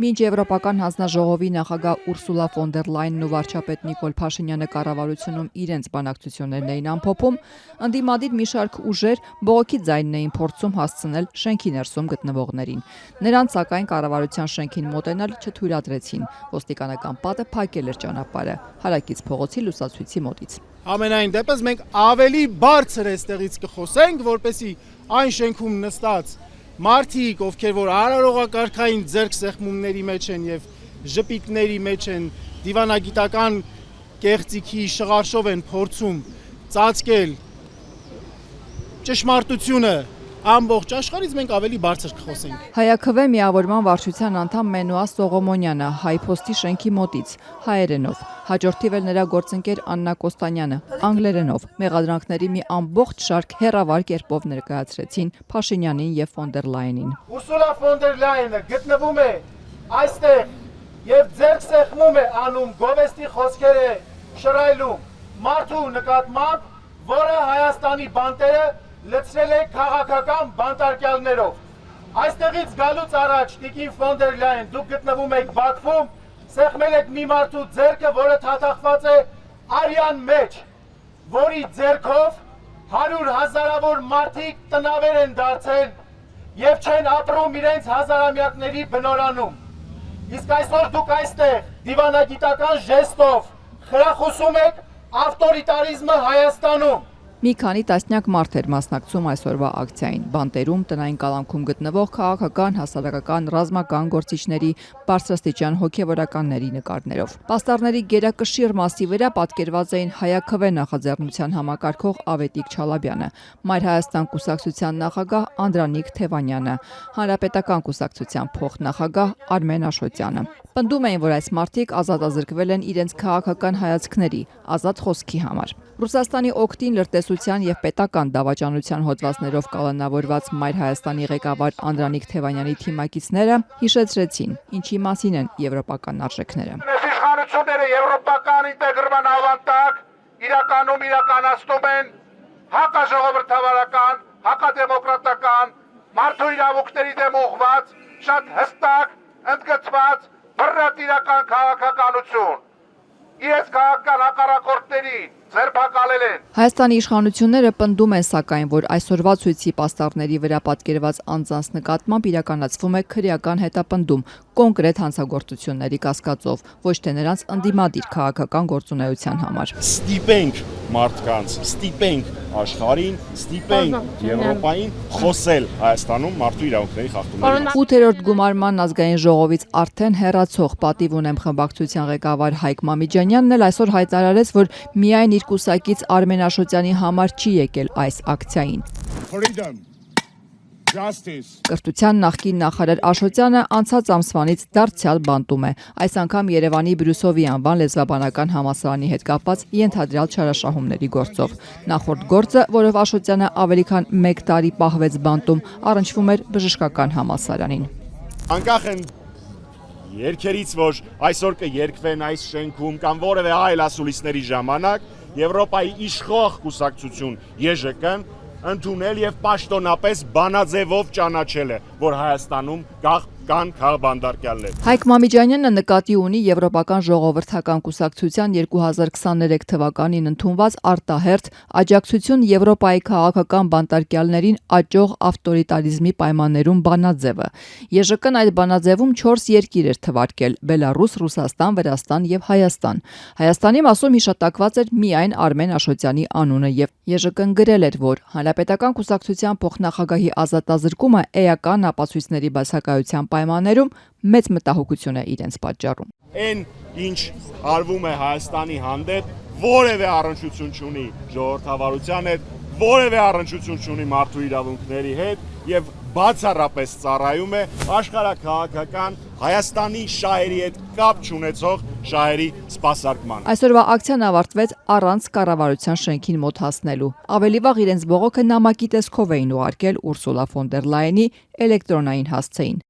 Մինչ Եվրոպական հանձնաժողովի նախագահ Ուրսուլա ֆոն դեր Լայնն ու վարչապետ Նիկոլ Փաշինյանը կառավարությունում իրենց բանակցություններն էին ամփոփում, ընդդիմադիր մի շարք ուժեր բողոքի ձայնն էին փորձում հասցնել շենքի ներսում գտնվողներին։ Նրանց սակայն կառավարության շենքին մոտենալ չթույլատրեցին։ Ոստիկանական պատը փակել էր ճանապարհը հարակից փողոցի լուսացույցի մոտից։ Ամենայն դեպս մենք ավելի բարձր էստեղից կխոսենք, որպեսզի այն շենքում նստած մարդիկ, ովքեր որ արարողակարգային ձեռքսեղմումների մեջ են եւ ժպիտների մեջ են, դիվանագիտական կեղծիքի շղարշով են փորձում ծածկել ճշմարտությունը ամբողջ աշխարհից, մենք ավելի բարձր կխոսենք։ Հայաքվե միավորման վարչության անդամ Մենուա Սողոմոնյանը հայփոստի շենքի մոտից հայերենով, հաջորդիվ էլ նրա գործընկեր Աննա Կոստանյանը անգլերենով մեղադրանքների մի ամբողջ շարք հերավար կերպով ներկայացրեցին Փաշինյանին եւ ֆոն դեր Լայնին։ Ուրսուլա ֆոն դեր Լայնը գտնվում է այստեղ եւ ձեռք սեղմում է անում գովեստի խոսքեր է շռայլում մարդու նկատմամբ, որը Հայաստանի բանտերը լցրել է քաղաքական բանտարկյալներով։ Այստեղից գալուց առաջ տիկին ֆոն դեր Լայն, դուք գտնվում եք Բաքվում, սեղմել եք մի մարդու ձեռքը, որը թաթախված է արյան մեջ, որի ձեռքով 100 հազարավոր մարդիկ տնավեր են դարձել եւ չեն ապրում իրենց հազարամյակների բնորանում։ Իսկ այսօր դուք այստեղ դիվանագիտական ժեստով խրախուսում եք ավտորիտարիզմը Հայաստանում։ Մի քանի տասնյակ մարդ էր մասնակցում այսօրվա ակցիային։ Բանտերում, տնային կալանքում գտնվող քաղաքական, հասարակական, ռազմական գործիչների, բարձրաստիճան հոգևորականների նկարներով։ Պաստառների գերակշիռ մասի վրա պատկերված էին Հայաքվե նախաձեռնության համակարգող Ավետիք Չալաբյանը, Մայր Հայաստան կուսակցության նախագահ Անդրանիկ Թևանյանը, Հանրապետական կուսակցության փոխնախագահ Արմեն Աշոտյանը։ Պնդում էին, որ այս մարդիկ ազատազրկվել են իրենց քաղաքական հայացքների, ազատ խոսքի համար։ Ռուսաստանի օգտին լրտեսության եւ պետական դավաճանության հոդվածներով կալանավորված Մայր Հայաստանի ղեկավար Անդրանիկ Թևանյանի թիմակիցները հիշեցրեցին, ինչի մասին են եվրոպական արժեքները։ Իշխանությունները եվրոպական ինտեգրման ավանդակ իրականում իրականացնում են հակաժողովրդավարական, հակադեմոկրատական, մարդու իրավունքների դեմ ուղղված, շատ հստակ, ընդգծված բռնատիրական քաղաքականություն։ Իրենց քաղաքական հակառակորդների ձերբակալել են։ Հայաստանի իշխանությունները պնդում են սակայն, որ այսօրվա ցույցի պաստառների վրա պատկերված անձանց նկատմամբ իրականացվում է քրեական հետապնդում կոնկրետ հանցագործությունների կասկածով, ոչ թե նրանց ընդդիմադիր քաղաքական գործունեության համար։ Ստիպենք մարդկանց, ստիպենք աշխարհին, ստիպենք Եվրոպային խոսել Հայաստանում մարդու իրավունքների խախտումների մասին։ 8-րդ գումարման ազգային ժողովից արդեն հեռացող պատիվ ունեմ խմբակցության ղեկավար Հայկ Մամիջանյանն էլ այսօր հայտարարեց, որ միայն իր կուսակից Արմեն Աշոտյանի համար չի եկել այս ակցիային։ Կրթության նախկին նախարար Աշոտյանը անցած ամսվանից դարձյալ բանտում է, այս անգամ Երևանի Բրյուսովի անվան լեզվաբանական համալսարանի հետ կապված ենթադրյալ չարաշահումների գործով։ Նախորդ գործը, որով Աշոտյանը ավելի քան 1 տարի պահվեց բանտում, առնչվում էր բժշկական համալսարանին։ Անկախ են երգերից, որ այսօր կերգվեն այս շենքում կամ որևէ այլ ասուլիսների ժամանակ, Եվրոպայի իշխող կուսակցություն ԵԺԿ-ն ընդունել եւ պաշտոնապես բանաձևով ճանաչել է, որ Հայաստանում կան քաղբանդարկյալներ։ Հայկ Մամիջանյանը նկատի ունի Եվրոպական ժողովրդական կուսակցության 2023 թվականին ընդունված արտահերթ աջակցություն Եվրոպայի քաղաքական բանտարկյալներին աճող ավտորիտարիզմի պայմաններում բանաձևը։ ԵԺԿ-ն այդ բանաձևում 4 երկիր էր թվարկել՝ Բելարուս, Ռուսաստան, Վրաստան եւ Հայաստան։ Հայաստանի մասում հիշատակված էր միայն Արմեն Աշոտյանի անունը եւ ԵԺԿ-ն գրել էր, որ Հանրապետական կուսակցության փոխնախագահի ազատազրկումը էական ապացույցների բացակայության պայմաններում մեծ մտահոգություն է իրենց պատճառում։ Այն ինչ արվում է Հայաստանի հանդեպ, որևէ առնչություն չունի ժողովրդավարության հետ, որևէ առնչություն չունի մարդու իրավունքների հետ եւ բացառապես ծառայում է աշխարհաքաղաքական Հայաստանի շահերի հետ կապ չունեցող շահերի սպասարկման։ Այսօրվա ակցիան ավարտվեց առանց կառավարության շենքին մոտ հասնելու։ Ավելի վաղ իրենց բողոքը նամակի տեսքով էին ուղարկել Ուրսուլա ֆոն դեր Լայնի էլեկտրոնային հասցեին։